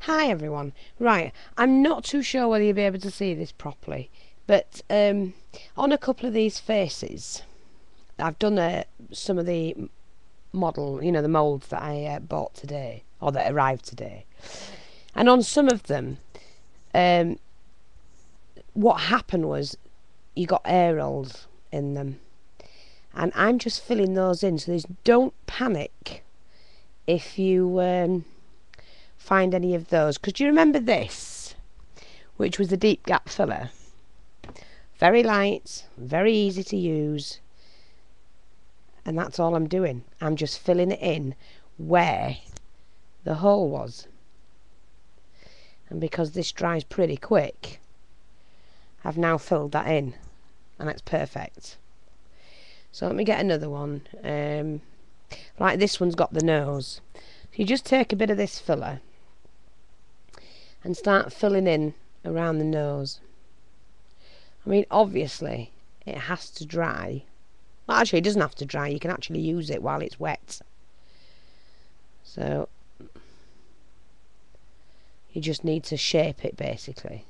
Hi everyone. Right, I'm not too sure whether you'll be able to see this properly, but on a couple of these faces, I've done some of the model, the moulds that I bought today, or that arrived today. And on some of them, what happened was you got air holes in them. And I'm just filling those in, so don't panic if you find any of those, because do you remember this, which was the deep gap filler? Very light, very easy to use, and that's all I'm doing. I'm just filling it in where the hole was, and because this dries pretty quick, I've now filled that in, and it's perfect. So let me get another one. Like this one's got the nose. So you just take a bit of this filler and start filling in around the nose. I mean, obviously it has to dry. Well, actually it doesn't have to dry, you can actually use it while it's wet. So you just need to shape it basically.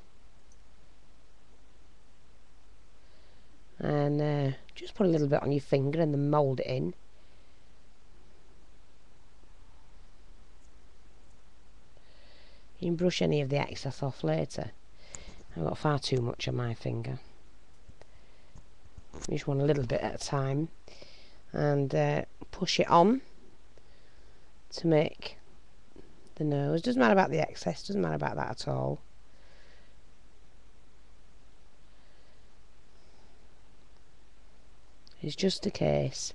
And just put a little bit on your finger and then mould it in. You can brush any of the excess off later. I've got far too much on my finger. You just want a little bit at a time, and push it on to make the nose. Doesn't matter about the excess, doesn't matter about that at all. It's just a case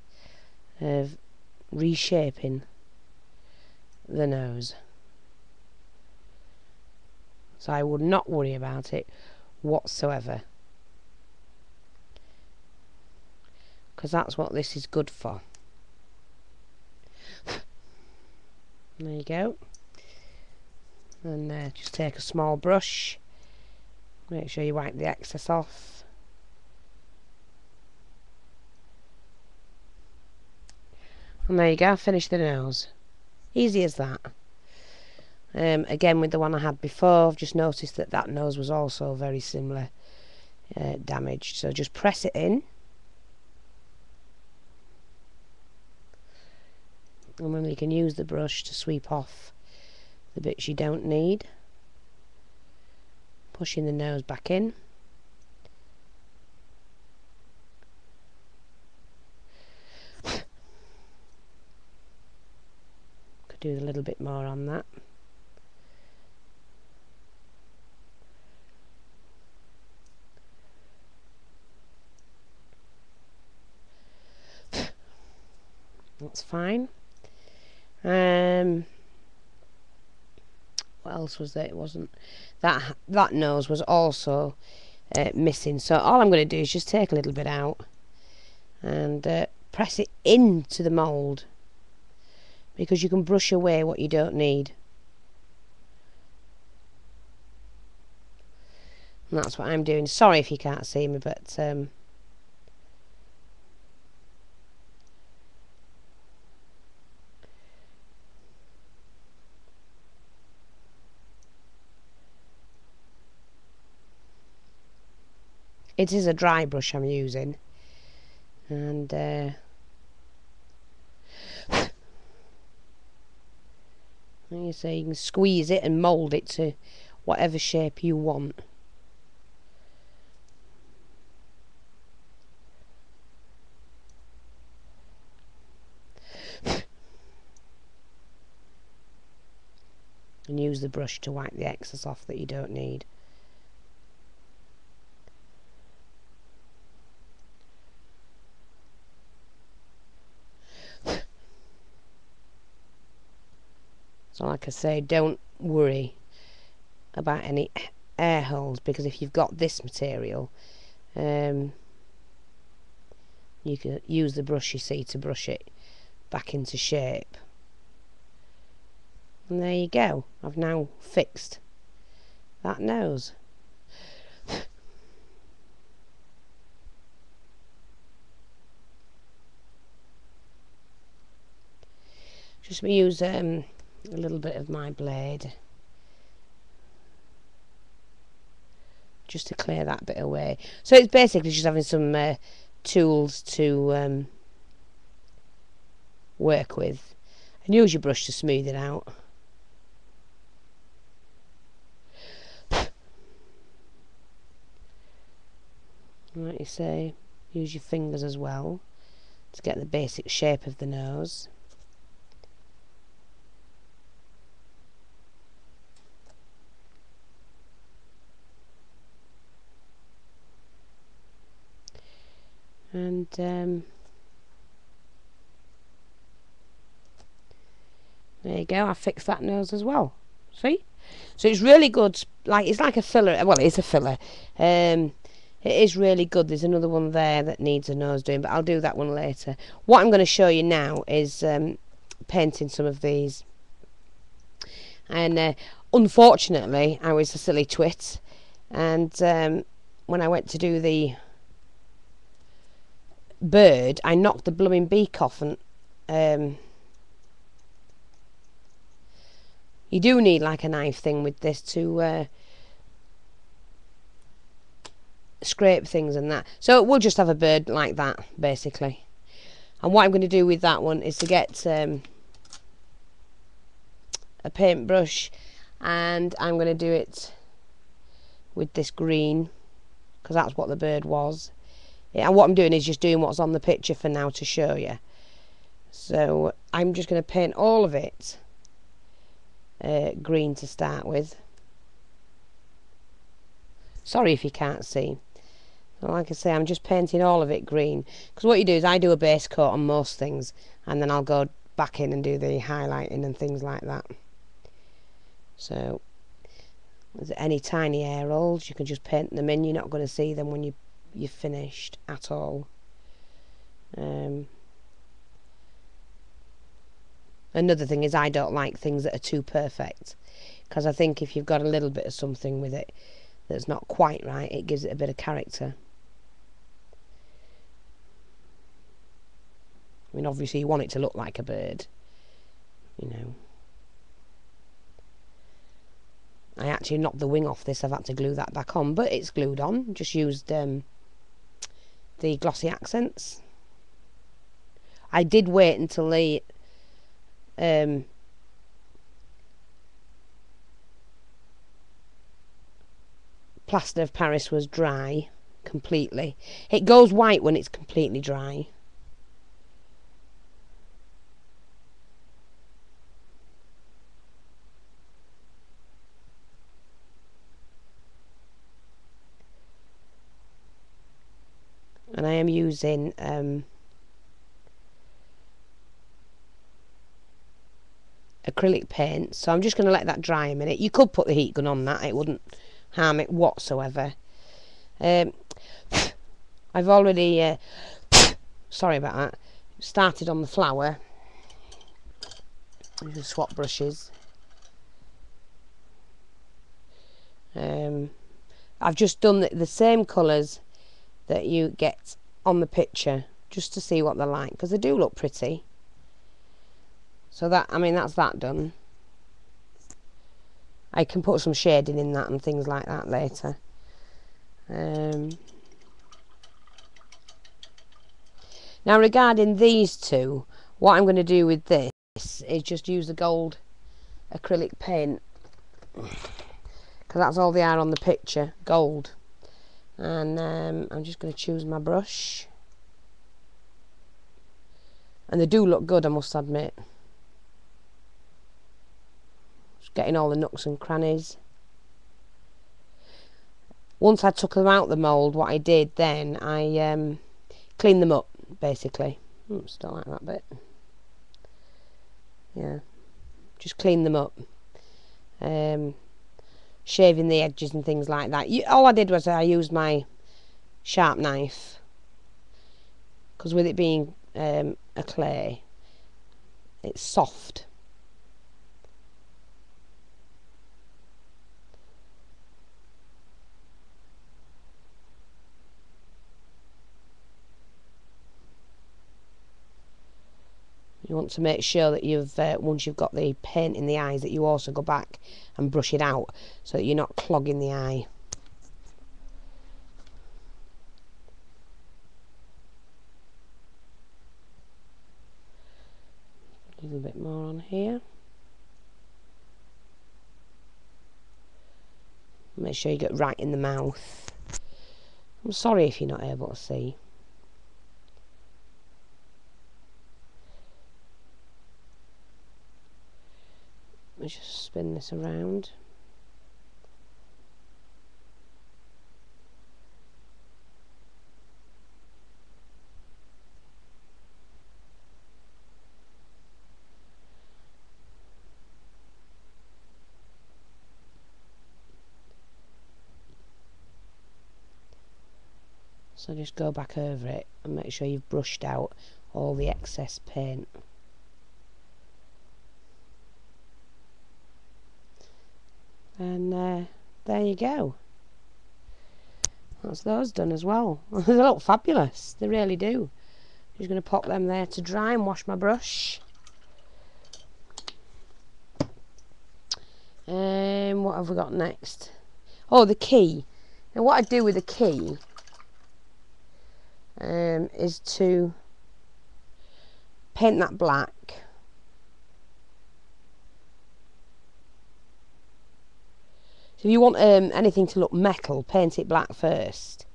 of reshaping the nose. So I would not worry about it whatsoever, because that's what this is good for. There you go. And just take a small brush, make sure you wipe the excess off. And there you go, finish the nose. Easy as that. Again, with the one I had before, I've just noticed that that nose was also very similar damaged. So just press it in. And then you can use the brush to sweep off the bits you don't need. Pushing the nose back in. Could do a little bit more on that. That's fine. What else was there? It wasn't that nose was also missing. So all I'm going to do is just take a little bit out and press it into the mould, because you can brush away what you don't need. And that's what I'm doing. Sorry if you can't see me, but it is a dry brush I'm using, and like you say, you can squeeze it and mould it to whatever shape you want. And use the brush to wipe the excess off that you don't need. So like I say, don't worry about any air holes, because if you've got this material, you can use the brush, you see, to brush it back into shape. And there you go. I've now fixed that nose. Just use a little bit of my blade just to clear that bit away. So it's basically just having some tools to work with, and use your brush to smooth it out. Like you say, use your fingers as well to get the basic shape of the nose. And there you go, I fixed that nose as well. See? So it's really good, like it's like a filler. Well, it is a filler. It is really good. There's another one there that needs a nose doing, but I'll do that one later. What I'm going to show you now is painting some of these. And unfortunately, I was a silly twit, and when I went to do the bird, I knocked the blooming beak off, and you do need like a knife thing with this to scrape things and that. So we'll just have a bird like that basically. And what I'm going to do with that one is to get a paintbrush, and I'm going to do it with this green because that's what the bird was. Yeah, and what I'm doing is just doing what's on the picture for now to show you. So I'm just going to paint all of it green to start with. Sorry if you can't see. So like I say, I'm just painting all of it green, because what you do is I do a base coat on most things, and then I'll go back in and do the highlighting and things like that. So there's any tiny air holes, you can just paint them in. You're not going to see them when you're finished at all. Another thing is I don't like things that are too perfect, because I think if you've got a little bit of something with it that's not quite right, it gives it a bit of character. I mean, obviously you want it to look like a bird, you know. I actually knocked the wing off this. I've had to glue that back on, but it's glued on. Just used the glossy accents. I did wait until the plaster of Paris was dry completely. It goes white when it's completely dry. And I am using acrylic paint, so I'm just going to let that dry a minute. You could put the heat gun on that, it wouldn't harm it whatsoever. I've already sorry about that, started on the flower. I'm just swap brushes. I've just done the same colours that you get on the picture, just to see what they're like, because they do look pretty. So that, I mean, that's that done. I can put some shading in that and things like that later. Now regarding these two, what I'm going to do with this is just use the gold acrylic paint, because that's all they are on the picture, gold. And I'm just going to choose my brush, and they do look good, I must admit. Just getting all the nooks and crannies. Once I took them out the mould, what I did then, I cleaned them up basically. Oops, don't like that bit. Yeah, just clean them up, shaving the edges and things like that. All I did was I used my sharp knife, because with it being a clay, it's soft. You want to make sure that you've once you've got the paint in the eyes, that you also go back and brush it out, so that you're not clogging the eye. little bit more on here. Make sure you get right in the mouth. I'm sorry if you're not able to see. Let's just spin this around. So just go back over it and make sure you've brushed out all the excess paint. And there you go. That's those done as well. They look fabulous, they really do. Just going to pop them there to dry and wash my brush. What have we got next? Oh, the key. Now what I do with the key is to paint that black. So if you want anything to look metal, paint it black first.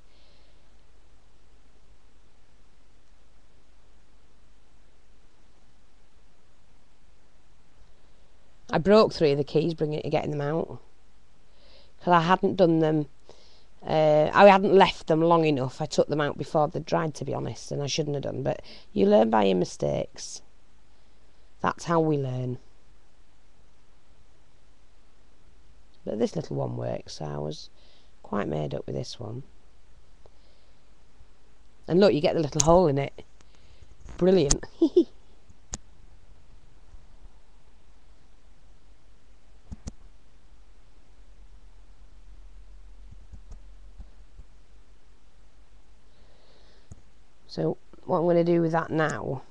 I broke 3 of the keys getting them out because I hadn't done them. I hadn't left them long enough. I took them out before they dried, to be honest, and I shouldn't have done. But you learn by your mistakes. That's how we learn. But this little one works, so I was quite made up with this one. And look, you get the little hole in it. Brilliant. So what I'm going to do with that now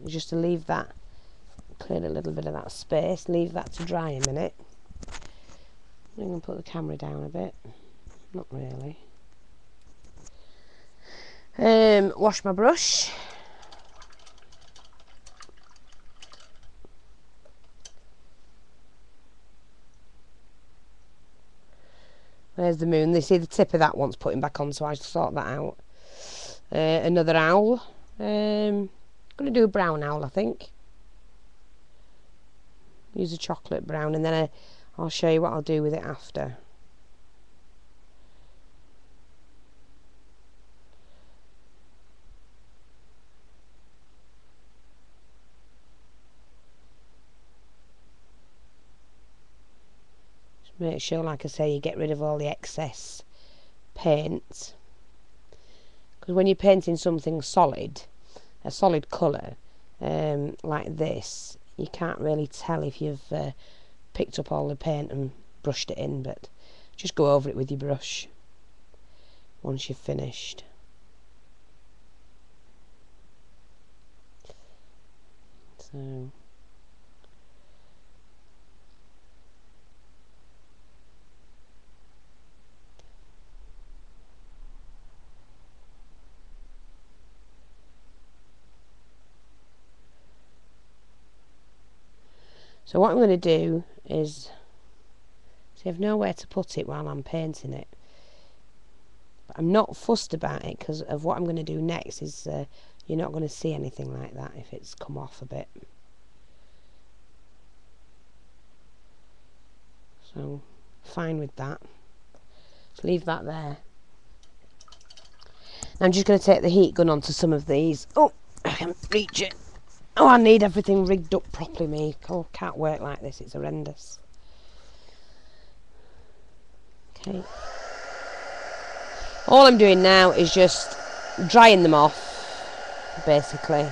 is just to leave that, clear a little bit of that space, leave that to dry a minute. I'm going to put the camera down a bit. Not really. Wash my brush. There's the moon. They see the tip of that one's putting back on, so I sort that out. Another owl. I'm going to do a brown owl, I think. Use a chocolate brown, and then I'll show you what I'll do with it after. Just make sure, like I say, you get rid of all the excess paint. Because when you're painting something solid, a solid colour, like this, you can't really tell if you've picked up all the paint and brushed it in, but just go over it with your brush once you've finished. So what I'm going to do is, see, I've nowhere to put it while I'm painting it. But I'm not fussed about it because of what I'm going to do next is you're not going to see anything like that if it's come off a bit. So, fine with that. So leave that there. Now I'm just going to take the heat gun onto some of these. Oh, I can reach it. Oh, I need everything rigged up properly, me. Oh, can't work like this, it's horrendous. Okay. All I'm doing now is just drying them off, basically.